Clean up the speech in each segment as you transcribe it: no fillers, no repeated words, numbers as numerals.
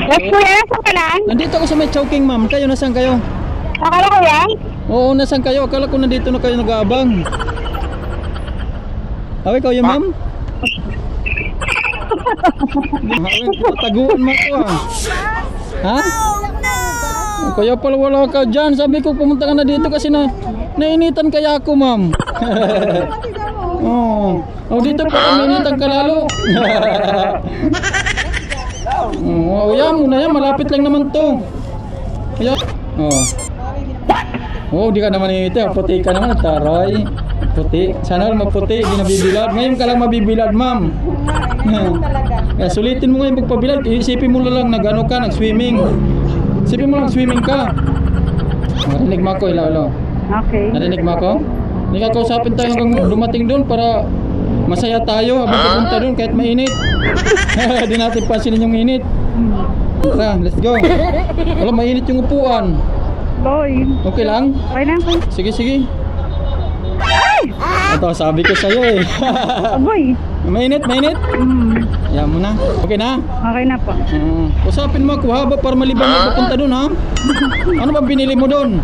Yes, kuya, nasaan ka lang? Nandito ako sa may Chowking, ma'am. Kayo, nasaan kayo? Akala ko yan? Oo, nasaan kayo? Akala ko nandito na kayo nag-aabang. Okay, kayo, ma'am? Taguan mo ko, ha? Kaya pala wala ka dyan. Sabi ko pumunta ka na dito kasi nainitan kaya ako, ma'am. Oh, dito pa nainitan ka lalo. Oh, yan muna yan. Malapit lang naman to. Ayan. Oh, di ka naman ininitan. Puti ka naman. Taray. Puti. Sana lang magputi. Di nabibilad. Ngayon ka lang mabibilad, ma'am. Kaya sulitin mo ngayon pagpabilad. Isipin mo lang nag-ano ka, nag-swimming. Isipin mo lang swimming ka. Narinig mo ako, Ilalo. Okay. Narinig mo ako? Hindi ka kausapin tayo hanggang dumating doon para masaya tayo habang pupunta doon kahit mainit. Di natin pansinin yung init. Tara, let's go. Wala, mainit yung upuan. Boy. Okay lang? Okay na po. Sige, sige. Ito, sabi ko sa'yo eh. Boy. Mainit, mainit? Yan mo na. Okay na? Okay na po. Usapin mo ako ha, para malibang mo papunta doon ha? Ano ba binili mo doon?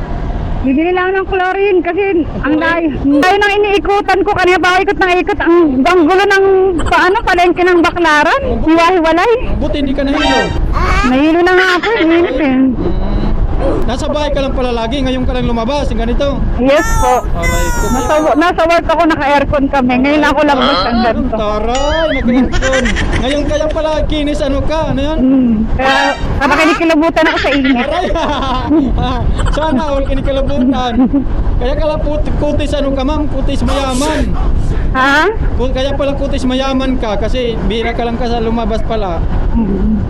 Bibili lang ng chlorine kasi ang layo nang iniikutan ko kanina pa ikot ng ikot ang gulo ng palengke ng Baklaran. Hiwa-hiwalay. Buti hindi ka nahilo. Nahilo na nga ako, init eh. Nasa bahay ka lang pala lagi, ngayon ka lang lumabas, yung ganito. Yes po. Aray ko. Nasa work ako, naka-aircon kami. Ngayon ako labas ang ganito. Taray, nag-aircon. Ngayon kaya pala kinis, ano ka, ano yan? Kaya kinikilabutan ako sa init. Aray, sana all kinikalabutan. Kaya kala kutis, ano ka ma'am, kutis mayaman. Ha? Kaya pala kutis mayaman ka, kasi bira ka lang ka sa lumabas pala.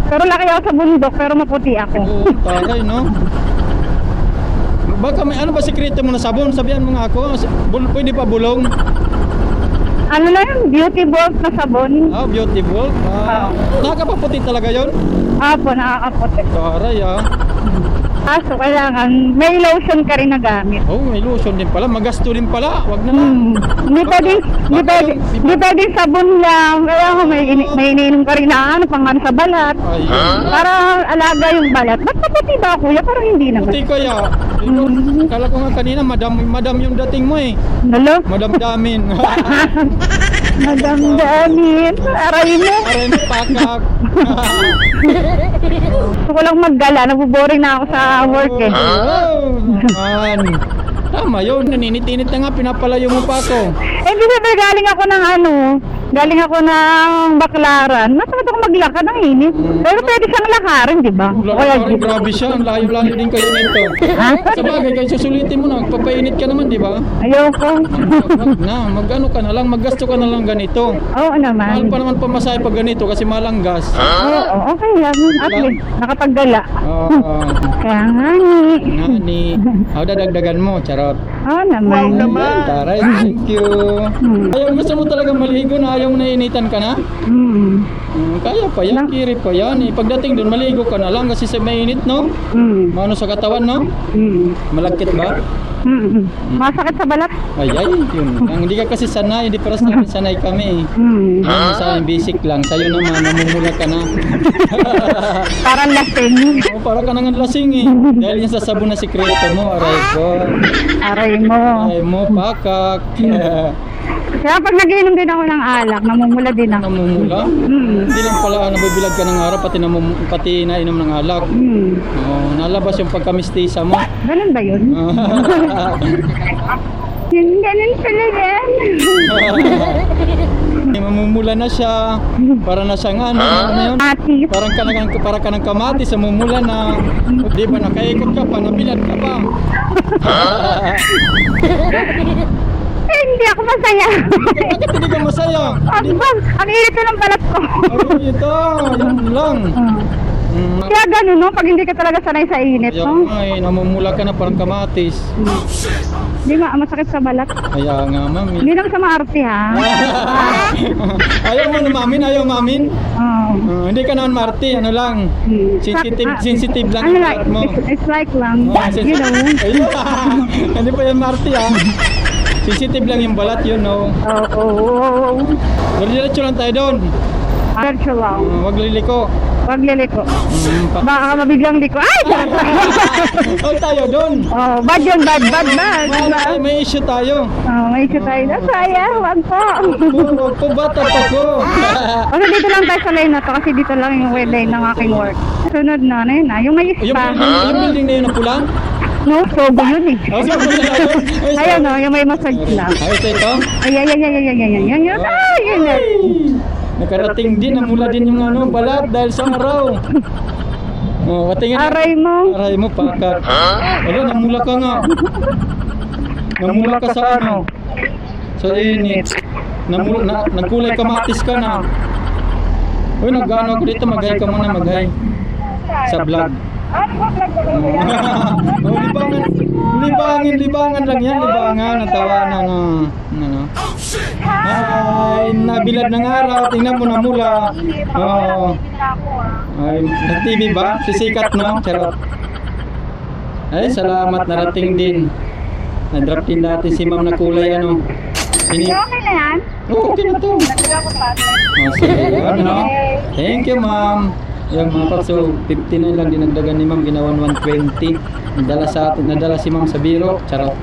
Pero laki ako sa bundok, pero maputi ako. Oo, taray, no? Baka may ano ba sikreto mo na sabon? Sabihan mo nga ako, pwede pa bulong? Ano na yun? Beauty bulk na sabon. Ah, beautiful. Nakakapaputi talaga yon. Apo, nakakaputi. Taray Kaso kailangan may lotion ka rin na gamit. Oh, may lotion din pala. Magasto din pala. Wag na lang. Hindi pwede sabon lang. Kaya may iniinom ka rin na pang sa balat. Ay, Para alaga yung balat. Ba't maputi ba kuya? Parang hindi naman. puti kaya. Kala ko nga kanina, madam yung dating mo eh. Nalo? Madam damin. Madamdamin. Aray mo. Aray mo, pakak. Gusto ko lang maggala. Nabuboring na ako sa work eh. Oh, man. Tama yun. Naninit-init na nga. Pinapalayo mo pa ako. Eh, di ba galing ako ng galing ako ng Baklaran. Masakit ako maglakad ng init. Pero pwede siyang lakarin, di ba? Grabe siya. Ang layo-layo din kayo nito. Sa bagay, kayo susulitin mo na. Papainit ka naman, di ba? Ayoko. Wag na. Mag-ano ka na lang. Maggasto ka na lang ganito. Oo Mahal naman. pa naman pamasahe pag ganito kasi mahal ang gas. Oo, okay lang. At least, nakapaggala. Kaya nga ni. Nani. Dadagdagan mo. Charot. Oo naman. Taray, thank you. Ayaw, gusto mo talaga maligo na ayaw mo nainitan ka na? Kaya pa yan, kiri pa yan. Pagdating doon, maligo ka na lang kasi sa mainit, no? Mano sa katawan, no? Malagkit ba? Masakit sa balat. Ay, yun. Ang hindi ka kasi sanay, hindi para sa akin sanay kami. Ano sa akin, basic lang. Sa'yo naman, namumula ka na. Parang lasing. Para ka nang lasing eh. Dahil yan sa sabon na sikreto mo, aray ko. Aray mo. Ay mo, pakak. Kaya pag nagiinom din ako ng alak, namumula din ako. Namumula? Hindi lang pala nabibilag ka ng araw, pati nainom ng alak. Nalabas yung pagkamistisa mo. Ganun ba yun? Yun, ganun pala yan. Mamumula na siya. Para na siyang ano yun? Atis. Para ka ng kamatis, mamumula na. Di ba, nakaikot ka pa, nabilad ka pa. Eh, hindi ako masaya. Bakit hindi ka masaya? Ang init ng balat ko. Ay, ito, yun lang. Kaya ganun, no? Pag hindi ka talaga sanay sa init, Kaya no? nga namumula ka na parang kamatis. Hindi nga, masakit sa balat. Kaya nga, mami. Hindi lang sa maarte, ha? Ayaw mo na mamin? Oo. Hindi ka naman Marty, ano lang. Sensitive lang Ano ang lang, balat mo. it's like lang. You know. Hindi pa yan Marty, ha? Sensitive lang yung balat, you know. Oo. Diretso lang tayo doon. Ha? Diretso lang. Huwag liliko. Huwag liliko. Pa- Baka ka mabiglang liko. Ay! Huwag tayo doon. Oh, bad yun, bad. May issue tayo. Oh, may issue tayo na. Sayang, wag po. Huwag po, bata pa ko. Kasi dito lang tayo sa lane na to. Kasi dito lang yung lane ng aking work. Sunod na, ano yun na. Yung may spa. Yung building na yun na pula? No, sobo yun eh. Oh, so, Ayun no, yung may massage lang. Ay, ito. Ay. Nakarating din, namula din yung ano, balat dahil sa araw. Oh, katingin. Aray mo. Aray mo, pakat. Wala, namula ka nga. Namula ka sa ano. Sa init. Nagkulay kamatis ka na. Uy, nag-ano ako dito, mag-hi ka muna, mag-hi. Sa vlog. Oh, libangan lang yan, libangan, natawanan, ano. Ay, nabilad ng araw, tingnan mo na mula. Oh. Ay, nag-TV ba? Sisikat, no? Charot. Ay, salamat, narating din. Na-drop din natin si ma'am na kulay, ano. Okay na yan? Oo, okay na to. Oh, sige, ano. Thank you, ma'am. Yung mga paps, so 59 lang dinagdagan ni ma'am, ginawan 120. Nadala si ma'am sa biro, charot.